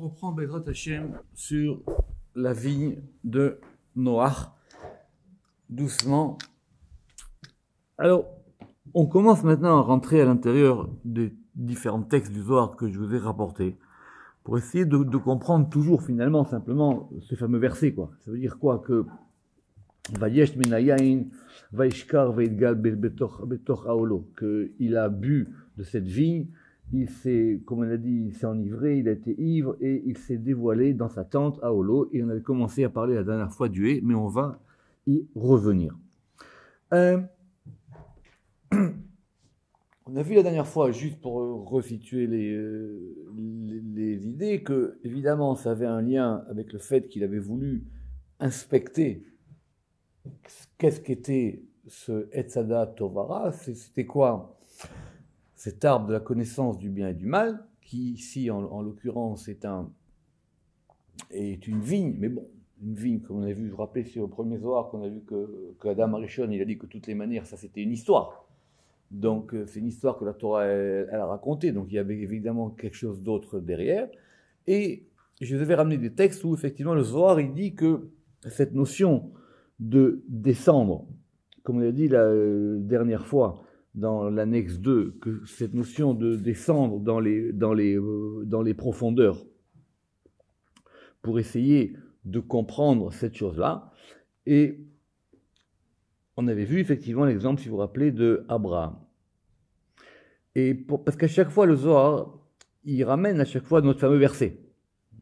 reprend Bezrat Hashem sur la vigne de Noach, doucement. Alors, on commence maintenant à rentrer à l'intérieur des différents textes du Zohar que je vous ai rapportés, pour essayer de comprendre toujours finalement simplement ce fameux verset, quoi. Ça veut dire quoi? Que Vayesh minayain, Vaishkar Veidgal betoch aolo, qu'il a bu de cette vigne, il s'est, comme on a dit, il s'est enivré, il a été ivre et il s'est dévoilé dans sa tente à Olo. Et on avait commencé à parler la dernière fois du hé, mais on va y revenir. On a vu la dernière fois, juste pour resituer les idées, que évidemment ça avait un lien avec le fait qu'il avait voulu inspecter qu'est-ce qu'était ce Etzada Tovara, c'était quoi cet arbre de la connaissance du bien et du mal, qui ici en l'occurrence est une vigne, mais bon, une vigne comme on a vu, je rappelle sur le premier Zohar qu'on a vu que Adam Arishon, il a dit que de toutes les manières ça c'était une histoire. Donc c'est une histoire que la Torah elle a racontée, donc il y avait évidemment quelque chose d'autre derrière. Et je vais ramener des textes où effectivement le Zohar il dit que cette notion de descendre, comme on a dit la dernière fois dans l'annexe 2, que cette notion de descendre dans les profondeurs pour essayer de comprendre cette chose-là. Et on avait vu effectivement l'exemple, si vous vous rappelez, de Abraham. Et parce qu'à chaque fois, le Zohar, il ramène à chaque fois notre fameux verset.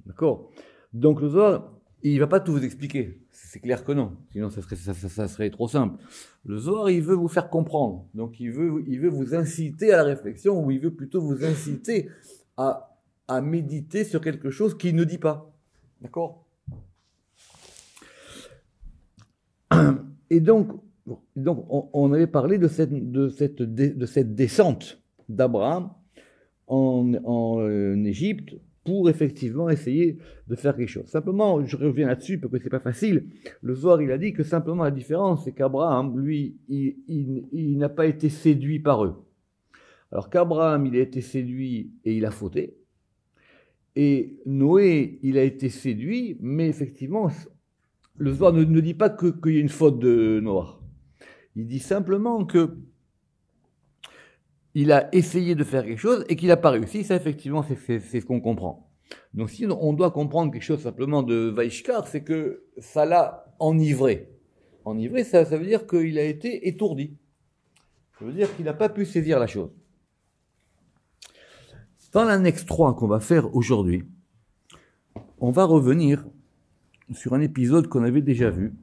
D'accord? Donc le Zohar, il ne va pas tout vous expliquer. C'est clair que non. Sinon, ça serait trop simple. Le Zohar, il veut vous faire comprendre. Donc, il veut vous inciter à la réflexion, ou il veut plutôt vous inciter à méditer sur quelque chose qu'il ne dit pas. D'accord? Et donc on avait parlé de cette descente d'Abraham en Égypte, pour effectivement essayer de faire quelque chose. Simplement, je reviens là-dessus parce que c'est pas facile. Le Zohar, il a dit que simplement la différence, c'est qu'Abraham, lui, il n'a pas été séduit par eux. Alors qu'Abraham, il a été séduit et il a fauté. Et Noé, il a été séduit, mais effectivement, le Zohar ne dit pas qu'il y a une faute de Noah. Il dit simplement que il a essayé de faire quelque chose et qu'il n'a pas réussi. Ça, effectivement, c'est ce qu'on comprend. Donc, si on doit comprendre quelque chose simplement de Vaishkar, c'est que ça l'a enivré. Enivré, ça veut dire qu'il a été étourdi. Ça veut dire qu'il n'a pas pu saisir la chose. Dans l'annexe 3 qu'on va faire aujourd'hui, on va revenir sur un épisode qu'on avait déjà vu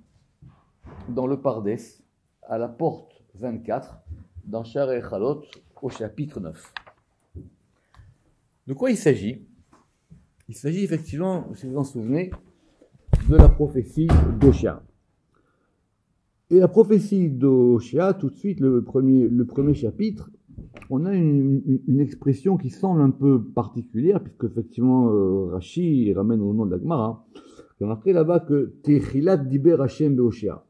dans le Pardes, à la porte 24, dans Sha'arei Chalot, au chapitre 9. De quoi il s'agit? Il s'agit effectivement, si vous vous en souvenez, de la prophétie d'Oshéa. Et la prophétie d'Oshéa, tout de suite, le premier chapitre, on a une expression qui semble un peu particulière, puisque effectivement Rashi ramène au nom de la Gemara. Il y a marqué là-bas que Techilat diber Hashem be'Oshéa.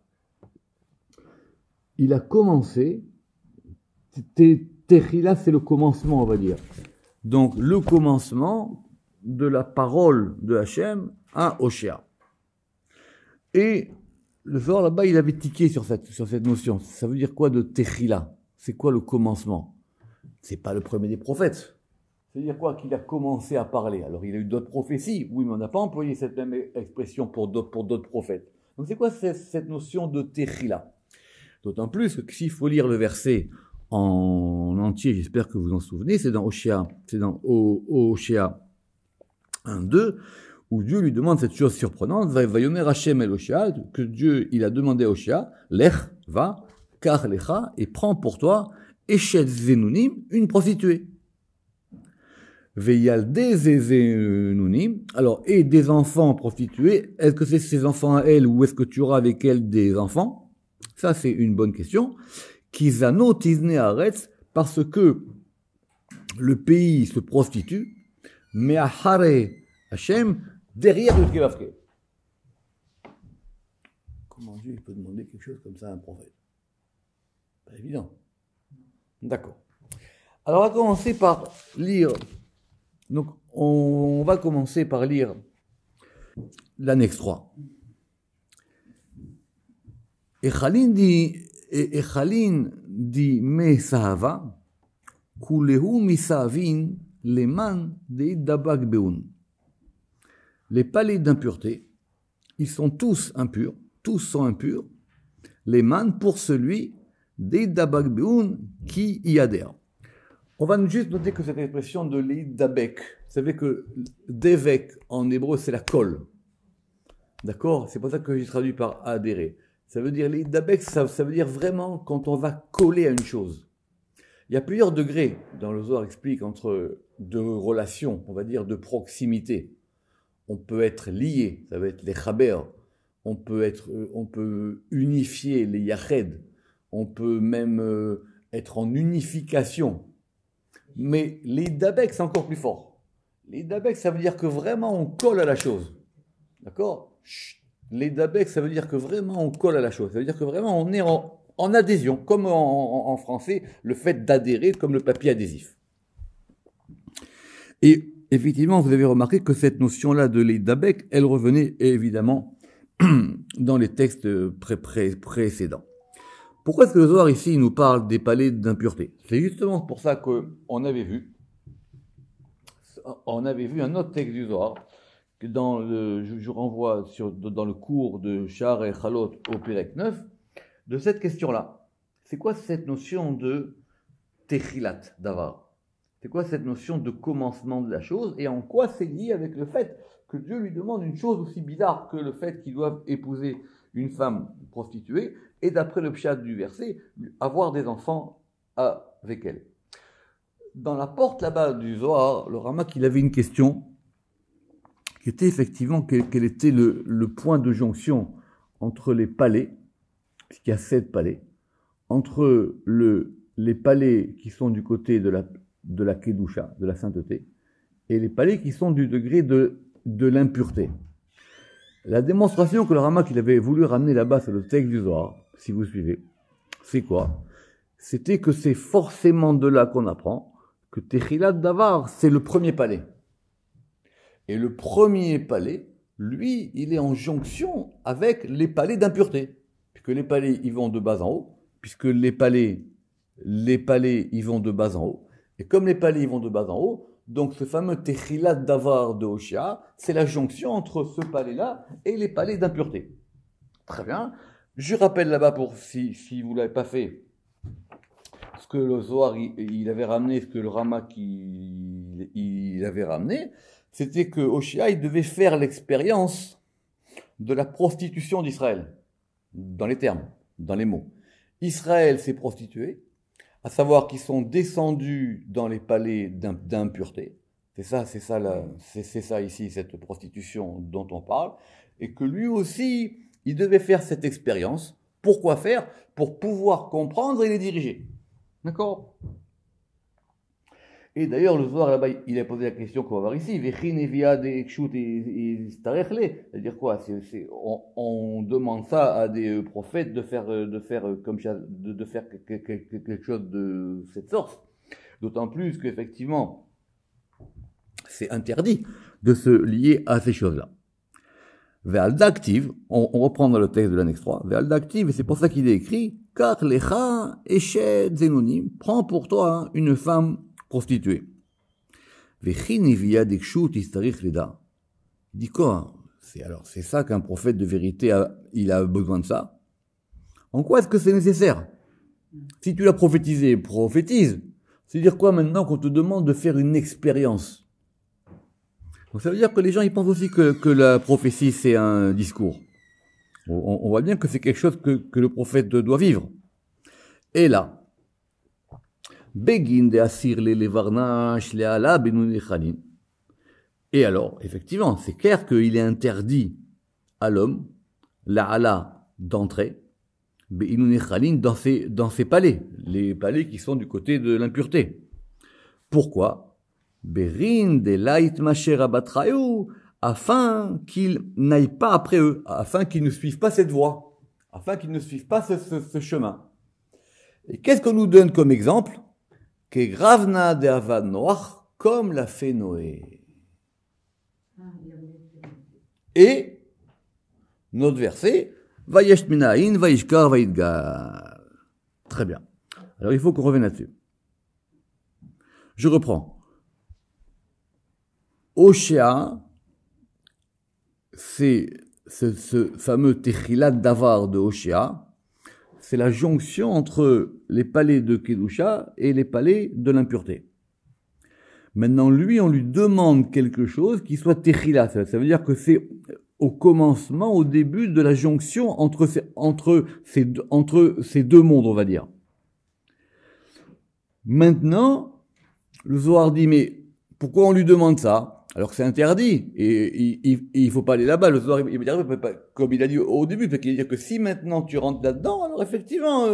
Il a commencé, Techila, c'est le commencement, on va dire. Donc, le commencement de la parole de Hachem à Oshéa. Et le Zohar, là-bas, il avait tiqué sur cette notion. Ça veut dire quoi de Techila? C'est quoi le commencement? C'est pas le premier des prophètes. C'est-à-dire quoi? Qu'il a commencé à parler. Alors, il a eu d'autres prophéties. Oui, mais on n'a pas employé cette même expression pour d'autres prophètes. Donc, c'est quoi cette notion de Techila? D'autant plus que s'il faut lire le verset en entier, j'espère que vous vous en souvenez, c'est dans Oshéa 1:2, où Dieu lui demande cette chose surprenante, Vayomer Hashem el Oshéa, que Dieu, il a demandé à Oshéa, Lech, va, kar lecha, et prends pour toi, Eshet Zenunim, une prostituée. Veyalde Zenunim, alors, et des enfants prostitués, est-ce que c'est ses enfants à elle, ou est-ce que tu auras avec elle des enfants? Ça, c'est une bonne question. Kizano tizne aretz, parce que le pays se prostitue, mais à Hare Hashem, derrière le Kevavke. Comment Dieu il peut demander quelque chose comme ça à un prophète? Pas évident. D'accord. Alors, on va commencer par lire Donc, on va commencer par lire l'annexe 3. Echalin di me sahava, kulehu misavin leman de dabak beun. Les palais d'impureté, ils sont tous impurs, tous sont impurs. Les man pour celui des dabak beun qui y adhère. On va juste noter que cette expression de l'idabek, vous savez que d'évêque en hébreu c'est la colle. D'accord? C'est pour ça que j'ai traduit par adhérer. Ça veut dire l'idabek, ça veut dire vraiment quand on va coller à une chose. Il y a plusieurs degrés, dans le Zohar explique, entre deux relations, on va dire de proximité. On peut être lié, ça va être les chaber. On peut unifier les yached. On peut même être en unification. Mais l'idabek, c'est encore plus fort. L'idabek, ça veut dire que vraiment on colle à la chose. D'accord? L'idabek, ça veut dire que vraiment on colle à la chose. Ça veut dire que vraiment on est en adhésion, comme en français, le fait d'adhérer comme le papier adhésif. Et effectivement, vous avez remarqué que cette notion-là de l'idabek, elle revenait évidemment dans les textes précédents. Pourquoi est-ce que le Zohar ici nous parle des palais d'impureté? C'est justement pour ça qu'on avait vu un autre texte du Zohar, que je renvoie dans le cours de Shar et Chalot au Pérec 9, de cette question-là. C'est quoi cette notion de Techilat Davar? C'est quoi cette notion de commencement de la chose? Et en quoi c'est lié avec le fait que Dieu lui demande une chose aussi bizarre que le fait qu'il doive épouser une femme prostituée et d'après le pshat du verset, avoir des enfants avec elle. Dans la porte là-bas du Zohar, le Ramak, il avait une question qui était effectivement quel était le point de jonction entre les palais, puisqu'il y a 7 palais, entre les palais qui sont du côté de la Kedusha, de la sainteté, et les palais qui sont du degré de l'impureté. La démonstration que le Ramak il avait voulu ramener là-bas sur le texte du Zohar, si vous suivez, c'est quoi? C'était que c'est forcément de là qu'on apprend que Techilat Davar, c'est le premier palais. Et le premier palais, lui, il est en jonction avec les palais d'impureté. Puisque les palais, ils vont de bas en haut, puisque les palais, ils vont de bas en haut. Et comme les palais, ils vont de bas en haut, donc ce fameux Techilat Davar de Hoshea, c'est la jonction entre ce palais-là et les palais d'impureté. Très bien. Je rappelle là-bas, si vous ne l'avez pas fait, ce que le Zohar il avait ramené, ce que le Ramak il avait ramené, c'était que Hoshea il devait faire l'expérience de la prostitution d'Israël, dans les termes, dans les mots. Israël s'est prostitué, à savoir qu'ils sont descendus dans les palais d'impureté. C'est ça ici, cette prostitution dont on parle, et que lui aussi, il devait faire cette expérience. Pourquoi faire? Pour pouvoir comprendre et les diriger. D'accord? Et d'ailleurs, le Zohar là-bas, il a posé la question qu'on va voir ici. C'est-à-dire quoi? On demande ça à des prophètes de faire quelque chose de cette sorte. D'autant plus qu'effectivement, c'est interdit de se lier à ces choses-là. Ve'aldaktiv, on reprend dans le texte de l'annexe 3, Ve'aldaktiv, et c'est pour ça qu'il est écrit, car lecha eshet zenonim, prends pour toi une femme prostituée. Ve'chinivia dekshut istarich leda. Il dit quoi? C'est ça qu'un prophète de vérité il a besoin de ça. En quoi est-ce que c'est nécessaire? Si tu l'as prophétisé, prophétise. C'est-à-dire quoi maintenant qu'on te demande de faire une expérience? Donc ça veut dire que les gens ils pensent aussi que la prophétie c'est un discours. On voit bien que c'est quelque chose que le prophète doit vivre. Et là, Begin de asir les varnash les ala benun echalin. Et alors, effectivement, c'est clair qu'il est interdit à l'homme, la ala d'entrer, benun echalin dans ses palais, les palais qui sont du côté de l'impureté. Pourquoi? Berin de lait masher abatrayu, afin qu'ils n'aillent pas après eux, afin qu'ils ne suivent pas cette voie, afin qu'ils ne suivent pas ce chemin. Et qu'est-ce qu'on nous donne comme exemple? Que gravna de avad noach comme l'a fait Noé. Et notre verset, Vayesh minahin, vayishkar, vayidgar. Très bien. Alors il faut qu'on revienne là-dessus. Je reprends. Oshéa, c'est ce fameux Techilat Davar de Oshéa, c'est la jonction entre les palais de Kedusha et les palais de l'impureté. Maintenant, lui, on lui demande quelque chose qui soit Techilat. Ça veut dire que c'est au commencement, au début de la jonction entre ces deux mondes, on va dire. Maintenant, le Zohar dit, mais pourquoi on lui demande ça? Alors que c'est interdit, et il faut pas aller là-bas. Le Zohar, il va dire, comme il a dit au début, parce qu'il va dire que si maintenant tu rentres là-dedans, alors effectivement,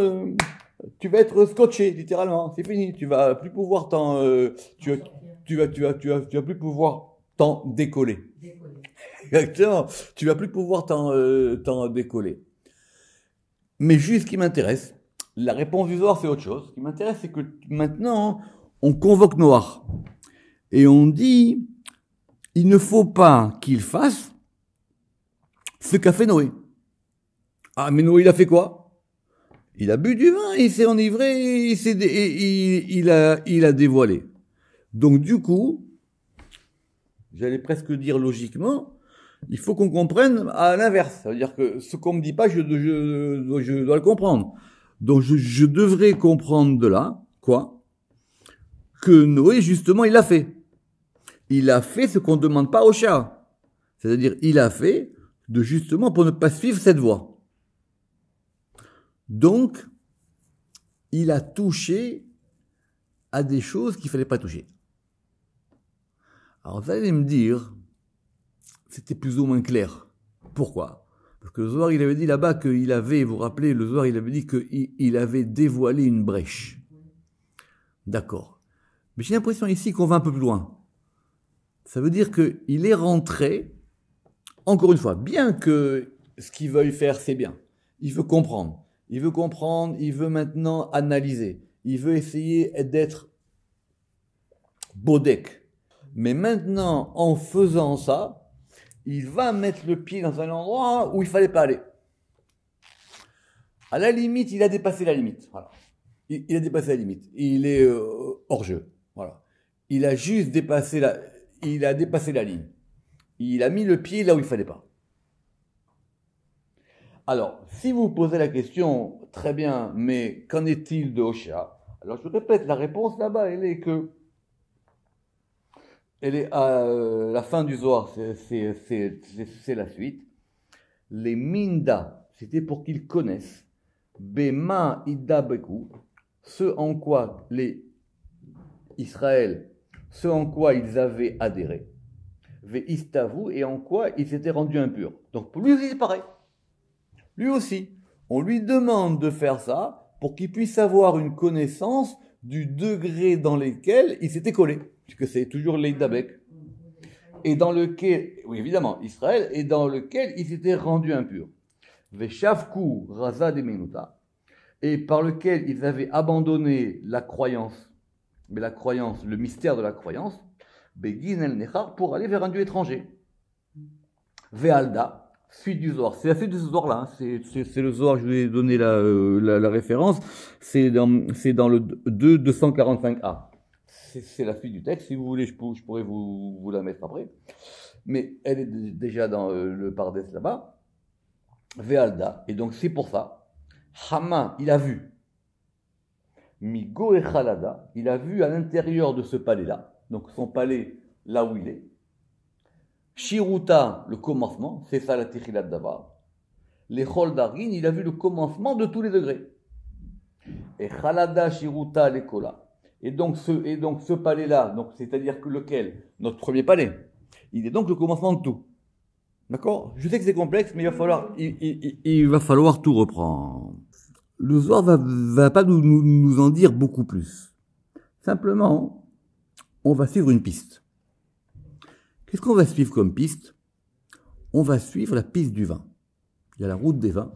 tu vas être scotché, littéralement. C'est fini. Tu vas plus pouvoir tu vas plus pouvoir t'en décoller. Exactement. Tu vas plus pouvoir t'en décoller. Mais juste ce qui m'intéresse, la réponse du Zohar, c'est autre chose. Ce qui m'intéresse, c'est que maintenant, on convoque Noach. Et on dit, il ne faut pas qu'il fasse ce qu'a fait Noé. Ah, mais Noé, il a fait quoi? Il a bu du vin, il s'est enivré, il a dévoilé. Donc du coup, j'allais presque dire logiquement, il faut qu'on comprenne à l'inverse. Ça veut dire que ce qu'on me dit pas, je dois le comprendre. Donc je devrais comprendre de là, quoi? Que Noé, justement, il l'a fait. Il a fait ce qu'on ne demande pas au chat. C'est-à-dire, il a fait justement pour ne pas suivre cette voie. Donc, il a touché à des choses qu'il ne fallait pas toucher. Alors, vous allez me dire, c'était plus ou moins clair. Pourquoi? Parce que le Zohar, il avait dit là-bas qu'il avait, vous vous rappelez, le Zohar, il avait dit qu'il avait dévoilé une brèche. D'accord. Mais j'ai l'impression ici qu'on va un peu plus loin. Ça veut dire qu'il est rentré, encore une fois, bien que ce qu'il veuille faire, c'est bien. Il veut comprendre. Il veut maintenant analyser. Il veut essayer d'être bodek. Mais maintenant, en faisant ça, il va mettre le pied dans un endroit où il fallait pas aller. À la limite, il a dépassé la limite. Voilà. Il a dépassé la limite. Il est hors jeu. Voilà. Il a dépassé la ligne. Il a mis le pied là où il fallait pas. Alors, si vous posez la question, très bien, mais qu'en est-il de Oshéa? Alors, je répète, la réponse là-bas, elle est à la fin du Zohar, c'est la suite. Les Minda, c'était pour qu'ils connaissent, Bema Idabeku, ce en quoi les Israël, ce en quoi ils avaient adhéré, Ve Istavu, et en quoi ils s'étaient rendus impurs. Donc, pour lui, il paraît. Lui aussi, on lui demande de faire ça pour qu'il puisse avoir une connaissance du degré dans lequel il s'était collé, puisque c'est toujours l'Eidabek, et dans lequel, oui évidemment, Israël, et dans lequel il s'était rendu impur. Veshavku raza de menuta, et par lequel ils avaient abandonné la croyance, mais la croyance, le mystère de la croyance, Begin el Nechar, pour aller vers un dieu étranger. Vealda, suite du Zohar. C'est la suite de ce Zohar-là. Hein. C'est le Zohar, je vous ai donné la référence. C'est dans le 245a. C'est la suite du texte. Si vous voulez, je pourrais vous la mettre après. Mais elle est déjà dans le Pardes là-bas. Vealda. Et donc, c'est pour ça. Hama, il a vu. Migo et Khalada, il a vu à l'intérieur de ce palais-là. Donc, son palais, là où il est. Shiruta, le commencement, c'est ça la Techilat Davar. Les Chol Dargin, il a vu le commencement de tous les degrés. Et Khalada Shiruta l'Ekola. Et donc ce palais-là, donc c'est-à-dire que lequel? Notre premier palais. Il est donc le commencement de tout. D'accord? Je sais que c'est complexe, mais il va falloir tout reprendre. Le Zohar va pas nous en dire beaucoup plus. Simplement, on va suivre une piste. Qu'est-ce qu'on va suivre comme piste? On va suivre la piste du vin. Il y a la route des vins.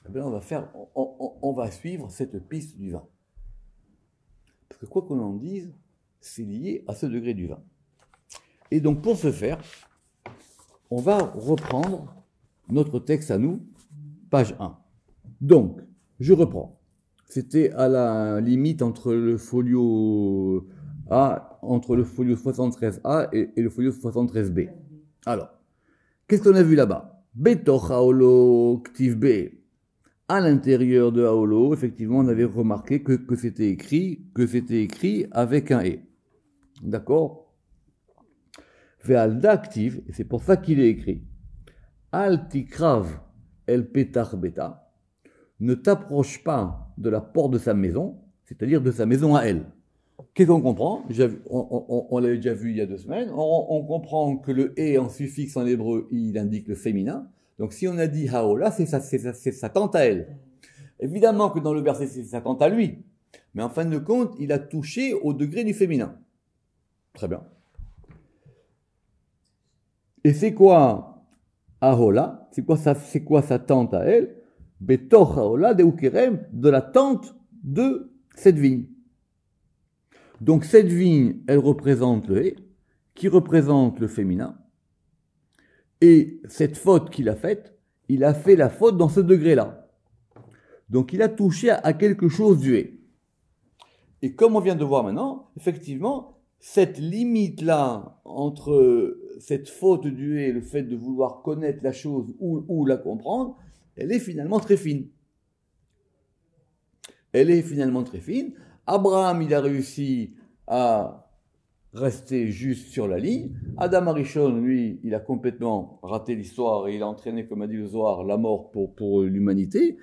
Eh bien, on va suivre cette piste du vin. Parce que quoi qu'on en dise, c'est lié à ce degré du vin. Et donc pour ce faire, on va reprendre notre texte à nous, page 1. Donc, je reprends. C'était à la limite entre le folio A, entre le folio 73A et le folio 73B. Alors, qu'est-ce qu'on a vu là-bas? Betoch Haolo Ktiv B. À l'intérieur de Haolo, effectivement, on avait remarqué que c'était écrit avec un E. D'accord? Ve'alda Ktiv, et c'est pour ça qu'il est écrit. Al tikrav el petach beta. Ne t'approche pas de la porte de sa maison, c'est-à-dire de sa maison à elle. Qu'est-ce qu'on comprend? On l'avait déjà vu il y a 2 semaines. On comprend que le « et » en suffixe en hébreu, il indique le féminin. Donc si on a dit « haola », c'est sa tante à elle. Évidemment que dans le verset, c'est sa tante à lui. Mais en fin de compte, il a touché au degré du féminin. Très bien. Et c'est quoi Ahola? C'est quoi sa tante à elle? Betor Haola de Ukerem, de la tante de cette vigne. Donc cette vigne, elle représente le « et », qui représente le féminin. Et cette faute qu'il a faite, il a fait la faute dans ce degré-là. Donc il a touché à quelque chose du « et ». Et comme on vient de voir maintenant, effectivement, cette limite-là entre cette faute du « et » et le fait de vouloir connaître la chose ou la comprendre, elle est finalement très fine. Elle est finalement très fine. Abraham, il a réussi à rester juste sur la ligne. Adam Arishon, lui, il a complètement raté l'histoire et il a entraîné, comme a dit le Zohar, la mort pour l'humanité.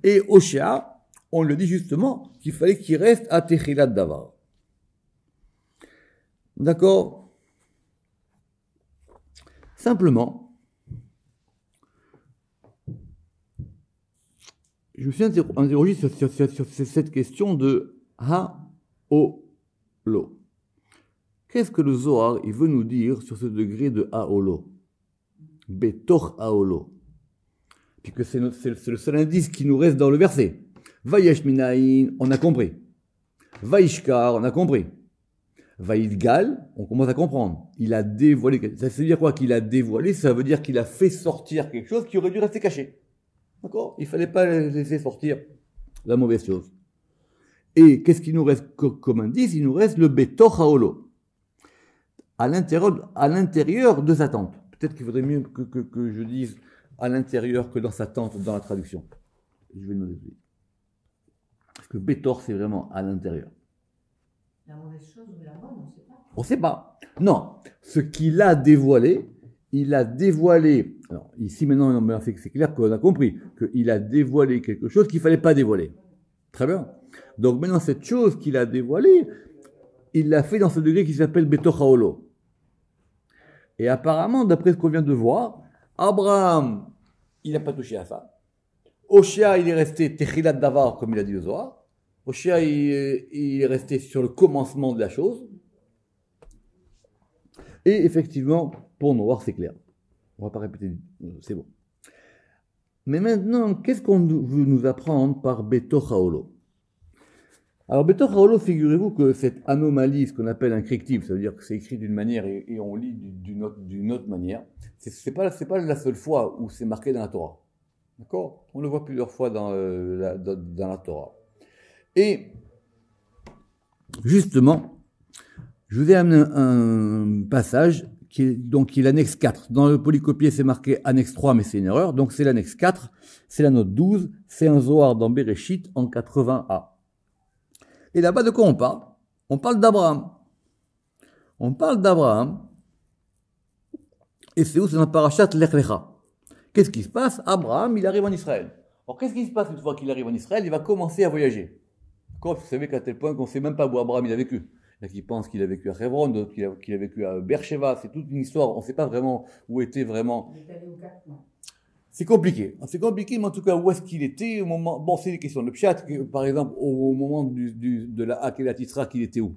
Et Oshéa, on le dit justement, qu'il fallait qu'il reste à Techilat Davar. D'accord? Simplement, je me suis interrogé sur cette question de Ha-O-Lo. Qu'est-ce que le Zohar il veut nous dire sur ce degré de Ha-O-Lo? Betor Ha-O-Lo. Puisque c'est le seul indice qui nous reste dans le verset. Vayesh minayin, on a compris. Vaishkar, on a compris. Vaïdgal, on commence à comprendre. Il a dévoilé. Ça veut dire quoi qu'il a dévoilé? Ça veut dire qu'il a fait sortir quelque chose qui aurait dû rester caché. D'accord? Il ne fallait pas laisser sortir la mauvaise chose. Et qu'est-ce qu'il nous reste comme indice? Il nous reste le Betor Haolo. À l'intérieur de sa tente. Peut-être qu'il faudrait mieux que je dise à l'intérieur que dans sa tente dans la traduction. Je vais le noter. Parce que Betor, c'est vraiment à l'intérieur. La mauvaise chose ou la bonne, on ne sait pas. On ne sait pas. Non. Ce qu'il a dévoilé, il a dévoilé. Alors, ici, maintenant, c'est clair qu'on a compris qu'il a dévoilé quelque chose qu'il ne fallait pas dévoiler. Très bien. Donc, maintenant, cette chose qu'il a dévoilée, il l'a fait dans ce degré qui s'appelle Betor Haolo. Et apparemment, d'après ce qu'on vient de voir, Abraham, il n'a pas touché à ça. Oshéa, il est resté Techilat Davar, comme il a dit le Zohar. Oshéa, il est resté sur le commencement de la chose. Et effectivement, pour nous voir, c'est clair. On ne va pas répéter, c'est bon. Mais maintenant, qu'est-ce qu'on veut nous apprendre par Betor Haolo? Alors, Betor Haolo, figurez-vous que cette anomalie, ce qu'on appelle un correctif, ça veut dire que c'est écrit d'une manière et on lit d'une autre manière, c'est pas la seule fois où c'est marqué dans la Torah. D'accord? On le voit plusieurs fois dans la Torah. Et, justement, je vous ai amené un passage qui est l'annexe 4. Dans le polycopier, c'est marqué annexe 3, mais c'est une erreur. Donc, c'est l'annexe 4, c'est la note 12, c'est un Zohar dans Bereshit en 80a. Et là-bas, de quoi on parle? On parle d'Abraham. On parle d'Abraham. Et c'est où? C'est dans Parashat Lech Lecha. Qu'est-ce qui se passe? Abraham, il arrive en Israël. Alors, qu'est-ce qui se passe une fois qu'il arrive en Israël? Il va commencer à voyager. D'accord? Vous savez qu'à tel point qu'on ne sait même pas où Abraham il a vécu. Il y en a qui pensent qu'il a vécu à Hebron, d'autres qu'il a vécu à Beersheba. C'est toute une histoire. On ne sait pas vraiment où était vraiment. C'est compliqué. C'est compliqué, mais en tout cas, où est-ce qu'il était au moment. Bon, c'est des questions. Le Pshat, par exemple, au moment de la Hakelat Yitzhak, il était où?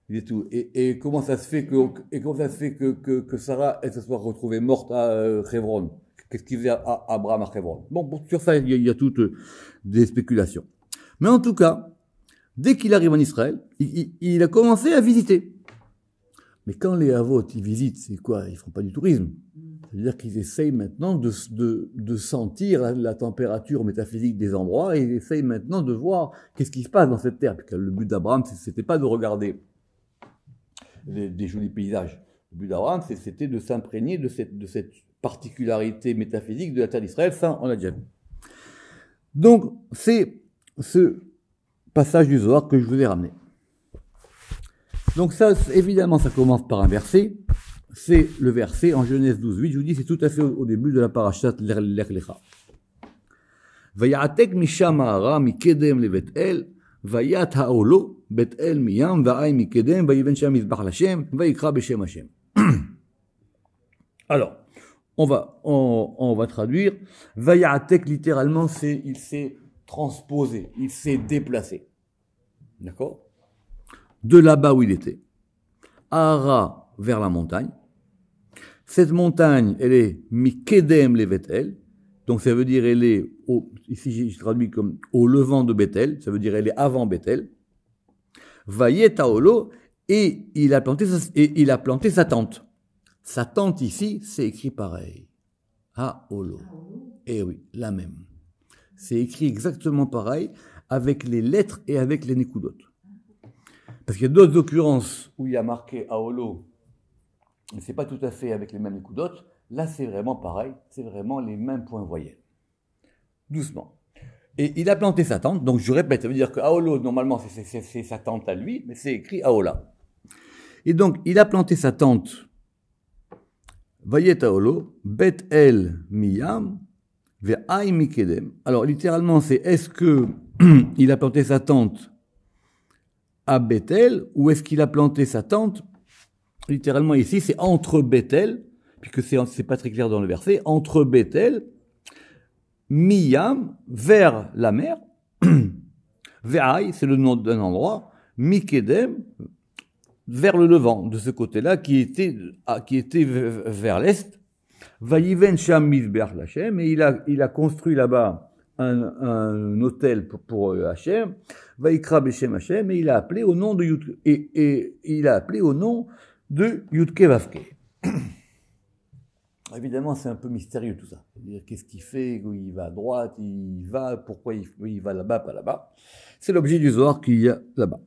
Il était où? Et comment ça se fait que Sarah, elle se soit retrouvée morte à Hebron? Qu'est-ce qu'il faisait à Abraham à Hebron? Bon, sur ça, il y a toutes des spéculations. Mais en tout cas, Dès qu'il arrive en Israël, il a commencé à visiter. Mais quand les Havot, ils visitent, c'est quoi? Ils font pas du tourisme. C'est-à-dire qu'ils essayent maintenant de sentir la température métaphysique des endroits et ils essayent maintenant de voir qu'est-ce qui se passe dans cette terre. Parce que le but d'Abraham, c'était pas de regarder des jolis paysages. Le but d'Abraham, c'était de s'imprégner de cette particularité métaphysique de la terre d'Israël. Ça, on l'a déjà vu. Donc, c'est ce passage du Zohar que je vous ai ramené. Donc ça, évidemment, ça commence par un verset. C'est le verset en Genèse 12:8. Je vous dis, c'est tout à fait au début de la parashat Lech Lecha. Vayatek misham ha'ara mikedem levet el, vayat ha'olo bet el miyam va'ay mikedem vayiven sham mizbach l'Hashem vayikra b'shem Hashem. Alors, on va traduire. Vayatek, littéralement, il s'est transposé, il s'est déplacé. D'accord? De là-bas où il était. Ha'ara, vers la montagne. Cette montagne, elle est Mikedem le Bethel, donc ça veut dire elle est, ici je traduis comme au levant de Bethel, ça veut dire elle est avant Bethel. Vayet Haolo, et il a planté sa tente. Sa tente ici, c'est écrit pareil. Haolo. Eh oui, la même. C'est écrit exactement pareil, avec les lettres et avec les nékudot. Parce qu'il y a d'autres occurrences où il y a marqué Haolo, mais c'est pas tout à fait avec les mêmes nékudot. Là, c'est vraiment pareil. C'est vraiment les mêmes points voyelles. Doucement. Et il a planté sa tente. Donc, je répète, ça veut dire que Haolo, normalement, c'est sa tente à lui, mais c'est écrit Haola. Et donc, il a planté sa tente. Vayet Haolo, Bet El Miyam, Ve'ay Mikedem. Alors, littéralement, c'est est-ce que il a planté sa tente à Bethel, ou est-ce qu'il a planté sa tente littéralement ici, c'est entre Bethel, puisque c'est pas très clair dans le verset, entre Bethel, Miyam, vers la mer, Ve'ay, c'est le nom d'un endroit, Mikedem, vers le levant, de ce côté-là, qui était vers l'est, Vayiven Sham Mizbeach l'Hashem, et il a construit là-bas un hôtel pour Hachem, Vayikra Beshem Hachem, et il a appelé au nom de Yudke Vavke. Évidemment, c'est un peu mystérieux tout ça. C'est-à-dire, qu'est-ce qu'il fait? Il va à droite, il va, pourquoi il va là-bas, pas là-bas. C'est l'objet du Zohar qu'il y a là-bas.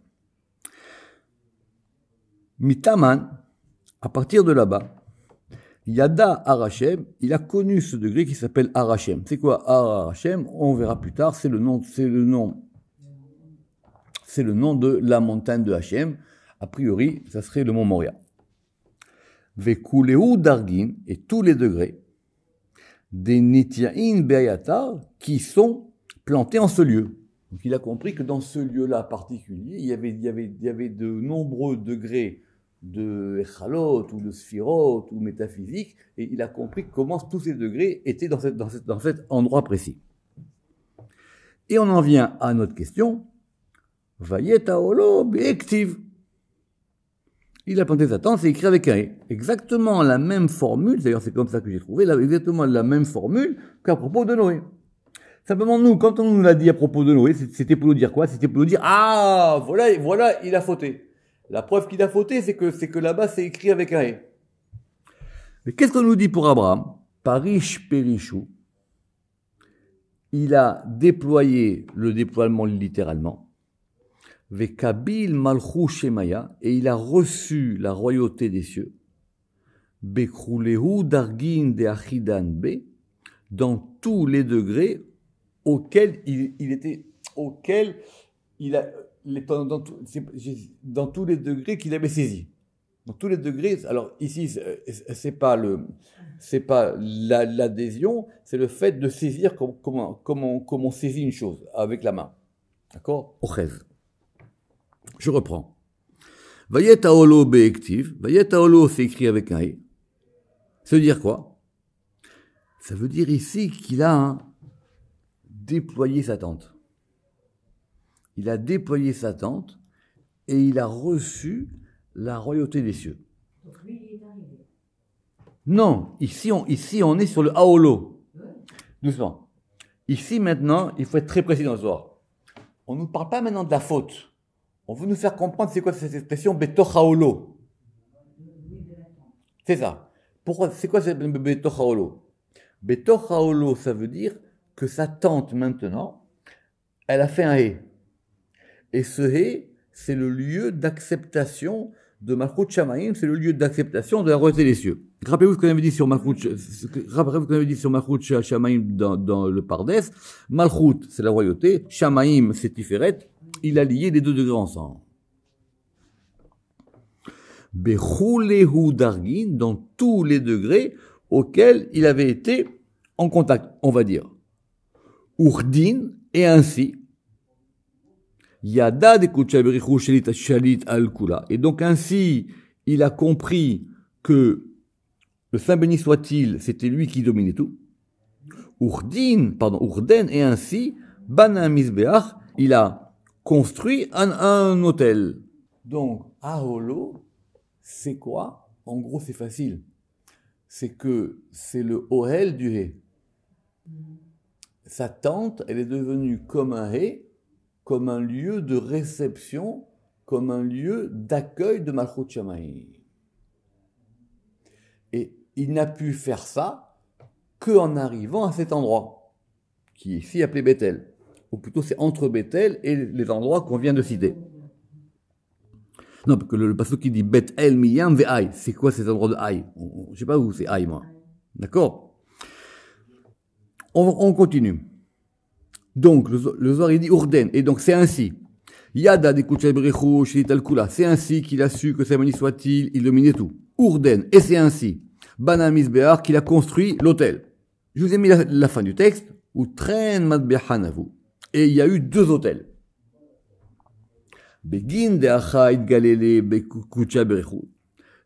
Mitaman, à partir de là-bas, Yada Arachem, il a connu ce degré qui s'appelle Arachem. C'est quoi Arachem? On verra plus tard, c'est le nom de la montagne de Hachem. A priori, ça serait le mont Moria. Vekuleu Dargin, et tous les degrés, des Nitiain Be'ayatar, qui sont plantés en ce lieu. Donc il a compris que dans ce lieu-là particulier, il y avait de nombreux degrés de Echalot, ou de Sphirot, ou métaphysique, et il a compris comment tous ces degrés étaient dans cet endroit précis. Et on en vient à notre question. Vayet Haolo Be'ektiv. Il a planté sa tente, c'est écrit avec un « et ». Exactement la même formule, d'ailleurs c'est comme ça que j'ai trouvé, exactement la même formule qu'à propos de Noé. Simplement nous, quand on nous l'a dit à propos de Noé, c'était pour nous dire quoi? C'était pour nous dire « Ah, voilà, il a fauté ». La preuve qu'il a fauté, c'est que là-bas c'est écrit avec un « et ». Mais qu'est-ce qu'on nous dit pour Abraham? Parish Perishou. Il a déployé le déploiement littéralement. Vekabil Malchou Shemaya, et il a reçu la royauté des cieux. Bekrulehu Dargin de Achidan Be, dans tous les degrés auxquels dans tous les degrés qu'il avait saisis. Dans tous les degrés, alors ici, c'est pas l'adhésion, c'est le fait de saisir comme on saisit une chose, avec la main. D'accord? Ochez. Je reprends. Vayet Haolo Be'ektiv. Vayet Haolo, c'est écrit avec un « et ». Ça veut dire quoi? Ça veut dire ici qu'il a déployé sa tente. Il a déployé sa tente et il a reçu la royauté des cieux. Donc lui, il est arrivé. Non, ici on est sur le Haolo. Doucement. Ici maintenant, il faut être très précis dans le soir. On ne nous parle pas maintenant de la faute. On veut nous faire comprendre c'est quoi cette expression Betoch Haolo. C'est ça. Pourquoi, c'est quoi cette Betoch Haolo? Betoch Haolo, ça veut dire que sa tante maintenant, elle a fait un hé. Et ce hé, c'est le lieu d'acceptation de Malchut Shamaim, c'est le lieu d'acceptation de la royauté des cieux. Rappelez-vous ce qu'on avait dit sur Malchut Shamaim dans le Pardes. Malchut, c'est la royauté. Shamaim, c'est Tiferet. Il a lié les deux degrés ensemble. Bechulehu Dargin, dans tous les degrés auxquels il avait été en contact, on va dire. Urdin, et ainsi. Yada de Kuchaberichu Shalit al-Kula. Et donc ainsi, il a compris que le Saint béni soit-il, c'était lui qui dominait tout. Urden, et ainsi, Bana Mizbeach, il a construit un hôtel. Donc, Aholo, c'est quoi? En gros, c'est facile. C'est que c'est le Ohel du Hé. Sa tente, elle est devenue comme un Hé, comme un lieu de réception, comme un lieu d'accueil de Malchut Shamaim. Et il n'a pu faire ça qu'en arrivant à cet endroit, qui est ici appelé Bethel. Ou plutôt c'est entre Bethel et les endroits qu'on vient de citer. Non, parce que le passage qui dit Bethel miyam ve'ai, c'est quoi cet endroit de Haï? Je ne sais pas où c'est Haï, moi. D'accord? On continue. Donc, le Zohar, il dit Urden, et donc c'est ainsi. Yada de Kuchabrechu Shilit al-Kula, c'est ainsi qu'il a su que Saint béni soit-il, il dominait tout. Urden, et c'est ainsi. Bana Mizbeach, qu'il a construit l'hôtel. Je vous ai mis la fin du texte, ou Tren Madbehanavu. Et il y a eu deux hôtels. Begin de Achaïd Galele Bekuchabrechu,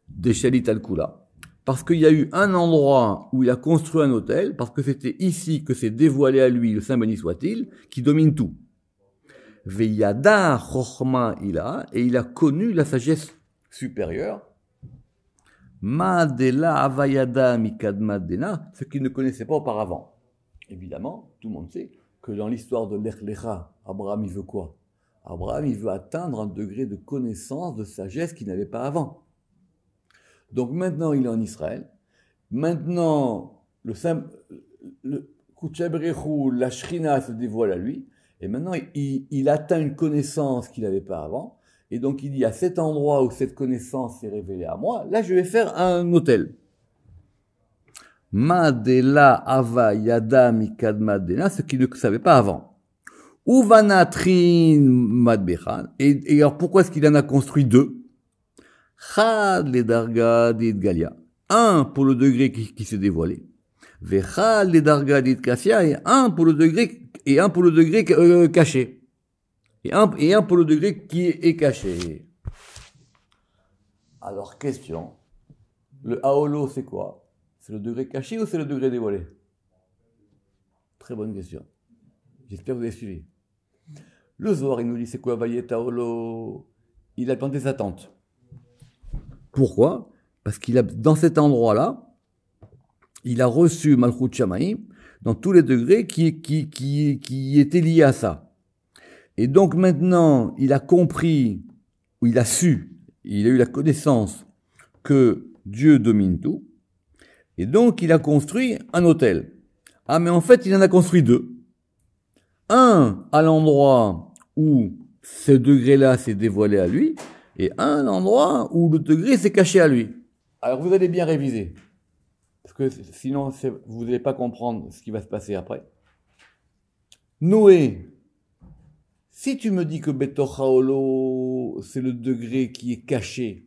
de Shilit al-Kula. Parce qu'il y a eu un endroit où il a construit un hôtel, parce que c'était ici que s'est dévoilé à lui, le Saint béni soit-il, qui domine tout. Veyada Chochma ila, et il a connu la sagesse supérieure. Ma de la avayada mikadma dena, ce qu'il ne connaissait pas auparavant. Évidemment, tout le monde sait que dans l'histoire de Lech Lecha, Abraham il veut quoi? Abraham il veut atteindre un degré de connaissance, de sagesse qu'il n'avait pas avant. Donc maintenant, il est en Israël. Maintenant, le Kuchabrechu, la Shrina se dévoile à lui. Et maintenant, il atteint une connaissance qu'il n'avait pas avant. Et donc, il dit, à cet endroit où cette connaissance s'est révélée à moi, là, je vais faire un hôtel. Ma de la ava yada mikadma dena, ce qu'il ne savait pas avant. Uvanatrin madbechan. Et alors, pourquoi est-ce qu'il en a construit deux? Chad le darga dit Galia. Un pour le degré qui s'est dévoilé. Vechad le darga dit Kassia, et un pour le degré caché. Et un pour le degré qui est caché. Alors, question. Le Haolo, c'est quoi? C'est le degré caché ou c'est le degré dévoilé? Très bonne question. J'espère que vous avez suivi. Le Zohar, il nous dit, c'est quoi Vayet Haolo? Il a planté sa tente. Pourquoi? Parce qu'il a, dans cet endroit-là, il a reçu Malchut Shamaim dans tous les degrés qui étaient liés à ça. Et donc maintenant, il a compris, ou il a su, il a eu la connaissance que Dieu domine tout. Et donc, il a construit un hôtel. Ah, mais en fait, il en a construit deux. Un à l'endroit où ce degré-là s'est dévoilé à lui, et un endroit où le degré s'est caché à lui. Alors, vous allez bien réviser. Parce que sinon, vous n'allez pas comprendre ce qui va se passer après. Noé, si tu me dis que Betoch Haolo, c'est le degré qui est caché,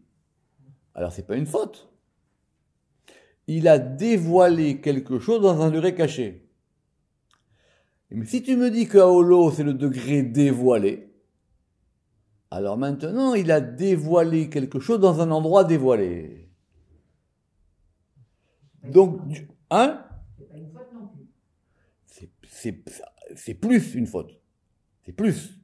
alors c'est pas une faute. Il a dévoilé quelque chose dans un degré caché. Mais si tu me dis que Haolo, c'est le degré dévoilé, alors maintenant, il a dévoilé quelque chose dans un endroit dévoilé. Donc, hein? C'est pas une faute non plus. C'est plus une faute. C'est plus.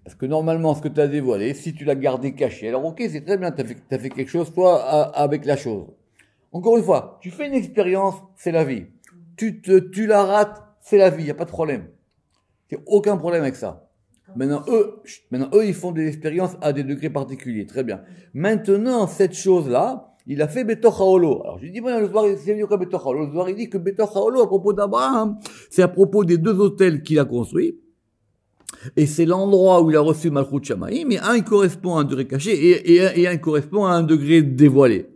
Parce que normalement, ce que tu as dévoilé, si tu l'as gardé caché, alors ok, c'est très bien, tu as fait quelque chose, toi, avec la chose. Encore une fois, tu fais une expérience, c'est la vie. Tu la rates, c'est la vie, il n'y a pas de problème. Il n'y a aucun problème avec ça. Maintenant, eux, ils font des expériences à des degrés particuliers. Très bien. Maintenant, cette chose-là, il a fait Betoch Haolo. Alors, je dis, bon, le Zohar, c'est mieux que Betoch Haolo. Le Zohar, il dit que Betoch Haolo, à propos d'Abraham, c'est à propos des deux hôtels qu'il a construits. Et c'est l'endroit où il a reçu Malchut Shamaïm, mais un correspond à un degré caché et un correspond à un degré dévoilé.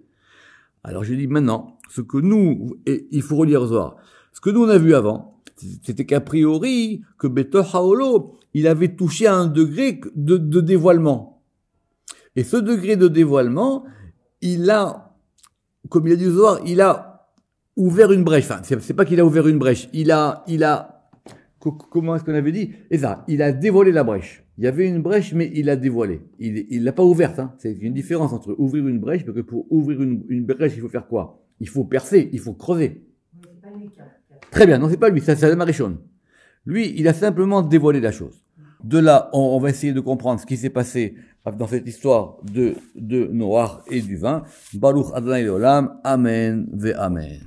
Alors, je dis maintenant, ce que nous, et il faut relire Zohar, ce que nous on a vu avant, c'était qu'a priori, que Betoch Haolo, il avait touché à un degré de dévoilement. Et ce degré de dévoilement, il a, comme il a dit Zohar, il a ouvert une brèche. Enfin, c'est pas qu'il a ouvert une brèche. Il a, comment est-ce qu'on avait dit? Et ça, il a dévoilé la brèche. Il y avait une brèche, mais il l'a dévoilée. Il l'a pas ouverte, hein. C'est une différence entre ouvrir une brèche, parce que pour ouvrir une brèche, il faut faire quoi? Il faut percer, il faut creuser. Mais c'est pas lui qui a. Très bien, non, c'est pas lui, c'est Adam Arishon. Lui, il a simplement dévoilé la chose. De là, on va essayer de comprendre ce qui s'est passé dans cette histoire de Noach et du vin. Baruch Adonai Leolam, Amen ve Amen.